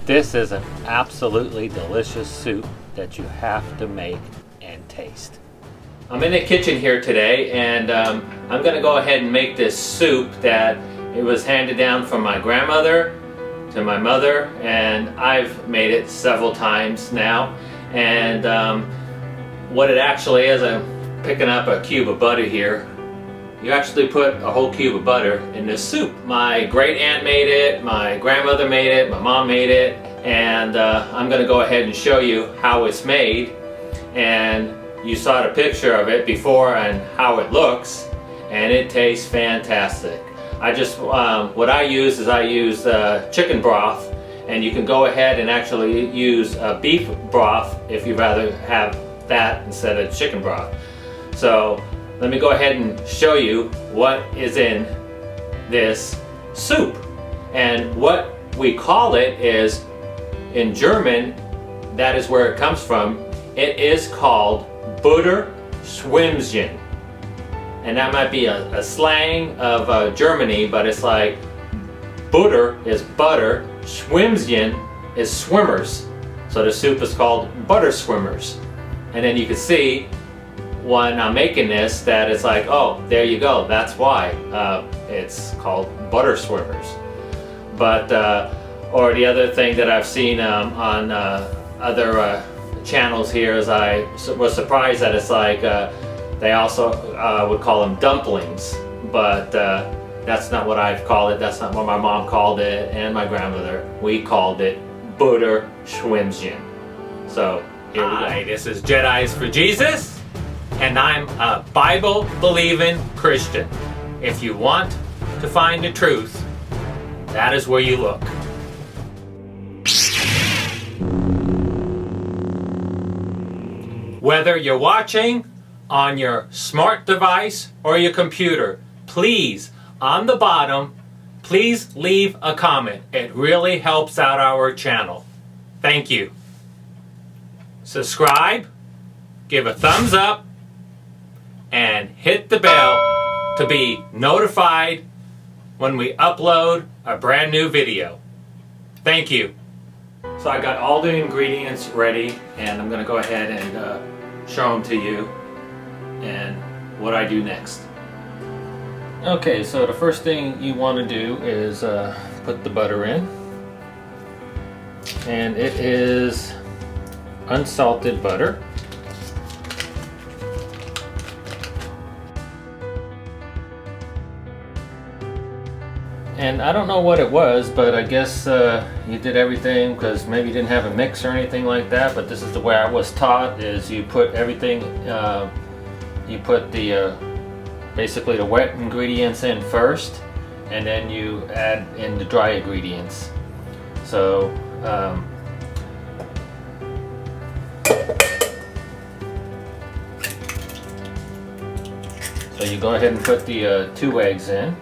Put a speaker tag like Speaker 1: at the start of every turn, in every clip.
Speaker 1: This is an absolutely delicious soup that you have to make and taste. I'm in the kitchen here today, and I'm going to go ahead and make this soup that it was handed down from my grandmother to my mother, and I've made it several times now. And what it actually is, I'm picking up a cube of butter here. You actually put a whole cube of butter in this soup. My great aunt made it, my grandmother made it, my mom made it, and I'm going to go ahead and show you how it's made. And you saw the picture of it before and how it looks, and it tastes fantastic. What I use chicken broth, and you can go ahead and actually use beef broth if you'd rather have that instead of chicken broth. So let me go ahead and show you what is in this soup. And what we call it is, in German, that is where it comes from, it is called Butterschwemmchen. And that might be a slang of Germany, but it's like butter is butter, Schwimmchen is swimmers. So the soup is called Butterschwimmers. And then you can see when I'm making this that it's like, oh, there you go, that's why it's called Butterschwimmers. But or the other thing that I've seen on other channels here is I was surprised that it's like they also would call them dumplings, but that's not what I've called it. That's not what my mom called it, and my grandmother. We called it Butterschwemmchen. So here we go. Hi, this is Jedis for Jesus, and I'm a Bible-believing Christian. If you want to find the truth, that is where you look. Whether you're watching on your smart device or your computer, please, on the bottom, please leave a comment. It really helps out our channel. Thank you. Subscribe, give a thumbs up, and hit the bell to be notified when we upload a brand new video. Thank you. So I got all the ingredients ready, and I'm going to go ahead and show them to you and what I do next. Okay, so the first thing you want to do is put the butter in, and it is unsalted butter. And I don't know what it was, but I guess you did everything because maybe you didn't have a mix or anything like that, but this is the way I was taught, is you put everything, you put the basically the wet ingredients in first, and then you add in the dry ingredients. So so you go ahead and put the 2 eggs in.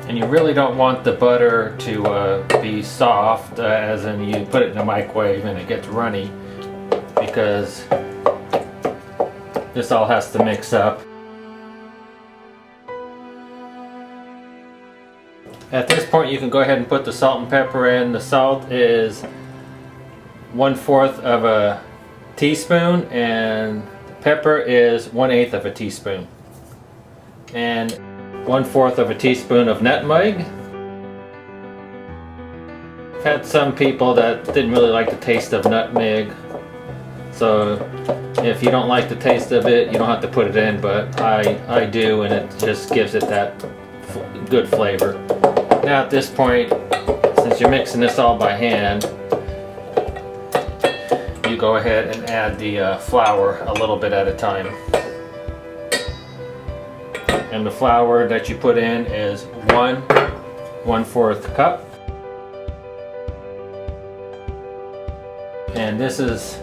Speaker 1: And you really don't want the butter to be soft, as in you put it in the microwave and it gets runny, because this all has to mix up. At this point you can go ahead and put the salt and pepper in. The salt is 1/4 of a teaspoon, and the pepper is 1/8 of a teaspoon. And 1/4 of a teaspoon of nutmeg. I've had some people that didn't really like the taste of nutmeg, so if you don't like the taste of it, you don't have to put it in, but I do, and it just gives it that good flavor. Now at this point, since you're mixing this all by hand, you go ahead and add the flour a little bit at a time. And the flour that you put in is 1/4 cup. And this is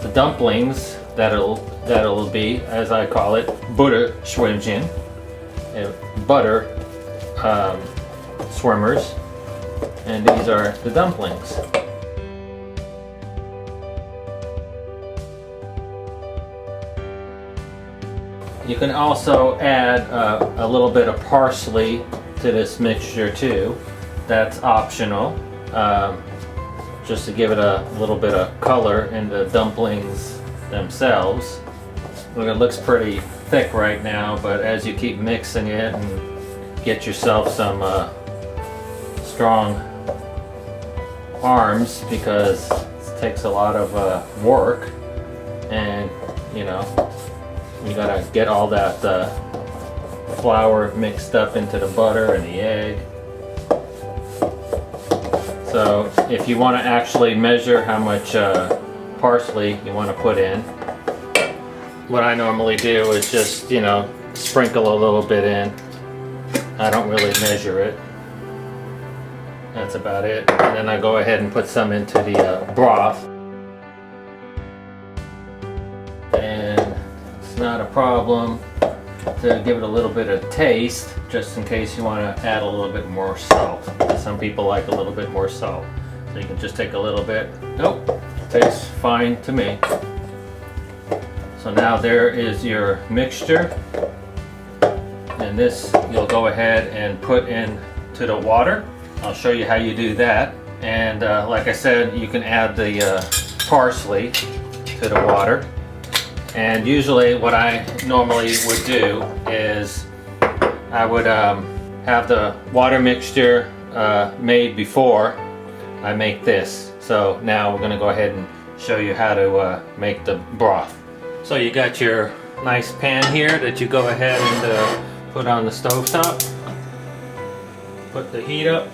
Speaker 1: the dumplings that'll be, as I call it, Butterschwemmchen, butter swimmers. And these are the dumplings. You can also add a little bit of parsley to this mixture too. That's optional, just to give it a little bit of color in the dumplings themselves. Look, it looks pretty thick right now, but as you keep mixing it and get yourself some strong arms, because it takes a lot of work, and you know, you gotta get all that flour mixed up into the butter and the egg. So if you want to actually measure how much parsley you want to put in, what I normally do is just, you know, sprinkle a little bit in. I don't really measure it. That's about it. And then I go ahead and put some into the broth. And it's not a problem to give it a little bit of taste, just in case you want to add a little bit more salt. Some people like a little bit more salt. So you can just take a little bit. Nope, tastes fine to me. So now there is your mixture. And this you'll go ahead and put into the water. I'll show you how you do that. And like I said, you can add the parsley to the water. And usually what I normally would do is I would have the water mixture made before I make this. So now we're going to go ahead and show you how to make the broth. So you got your nice pan here that you go ahead and put on the stovetop. Put the heat up.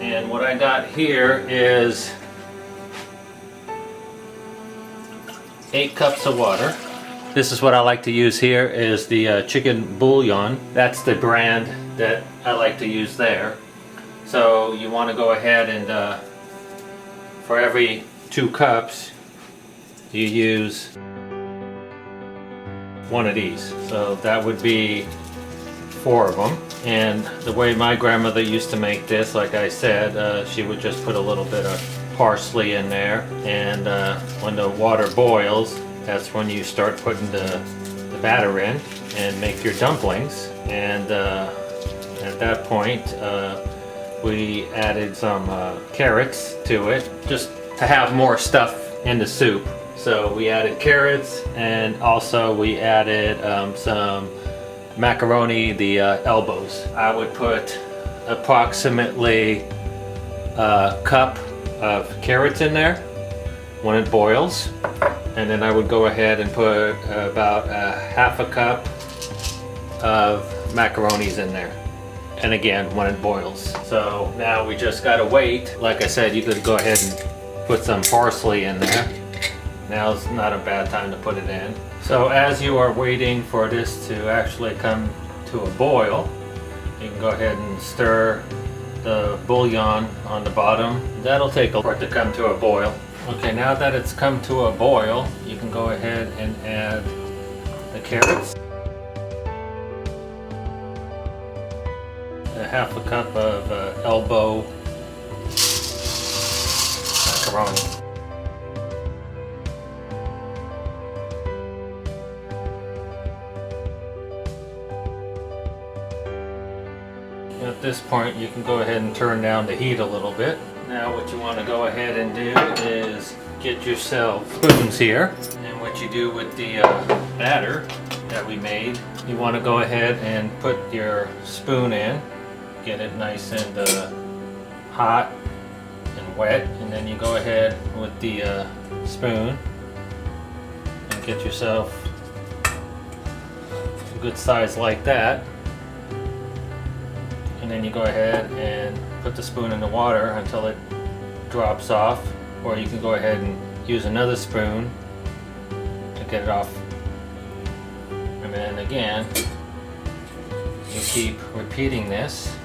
Speaker 1: And what I got here is 8 cups of water. This is what I like to use here, is the chicken bouillon. That's the brand that I like to use there. So you want to go ahead and for every 2 cups you use 1 of these. So that would be 4 of them. And the way my grandmother used to make this, like I said, she would just put a little bit of parsley in there, and when the water boils, that's when you start putting the batter in and make your dumplings. And at that point we added some carrots to it, just to have more stuff in the soup. So we added carrots, and also we added some macaroni, the elbows. I would put approximately a cup of carrots in there when it boils, and then I would go ahead and put about half a cup of macaronis in there, and again when it boils. So now we just gotta wait. Like I said, you could go ahead and put some parsley in there. Now's not a bad time to put it in. So as you are waiting for this to actually come to a boil, you can go ahead and stir the bouillon on the bottom. That'll take a while to come to a boil. Okay, now that it's come to a boil, you can go ahead and add the carrots. A half a cup of elbow macaroni. At this point, you can go ahead and turn down the heat a little bit. Now what you want to go ahead and do is get yourself spoons here. And what you do with the batter that we made, you want to go ahead and put your spoon in. Get it nice and hot and wet. And then you go ahead with the spoon and get yourself a good size like that. And then you go ahead and put the spoon in the water until it drops off, or you can go ahead and use another spoon to get it off. And then again, you keep repeating this.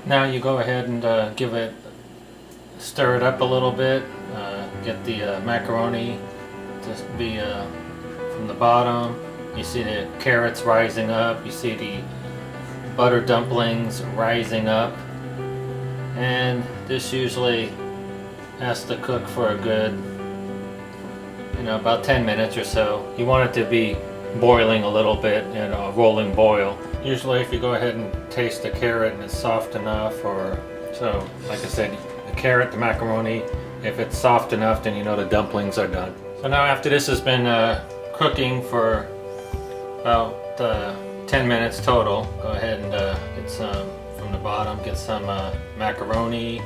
Speaker 1: Now you go ahead and stir it up a little bit. Get the macaroni to be from the bottom. You see the carrots rising up. You see the butter dumplings rising up. And this usually has to cook for a good, about 10 minutes or so. You want it to be boiling a little bit, a rolling boil. Usually if you go ahead and taste the carrot and it's soft enough, so like I said, the carrot, the macaroni, if it's soft enough, then you know the dumplings are done. So now after this has been cooking for about 10 minutes total, go ahead and get some from the bottom, get some macaroni,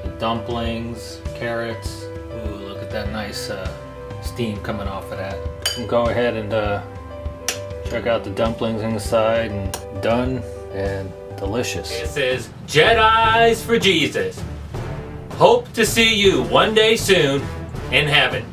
Speaker 1: the dumplings, carrots. Ooh, look at that nice steam coming off of that. And go ahead and check out the dumplings inside, and done and delicious. This is Jedi's for Jesus. Hope to see you one day soon in heaven.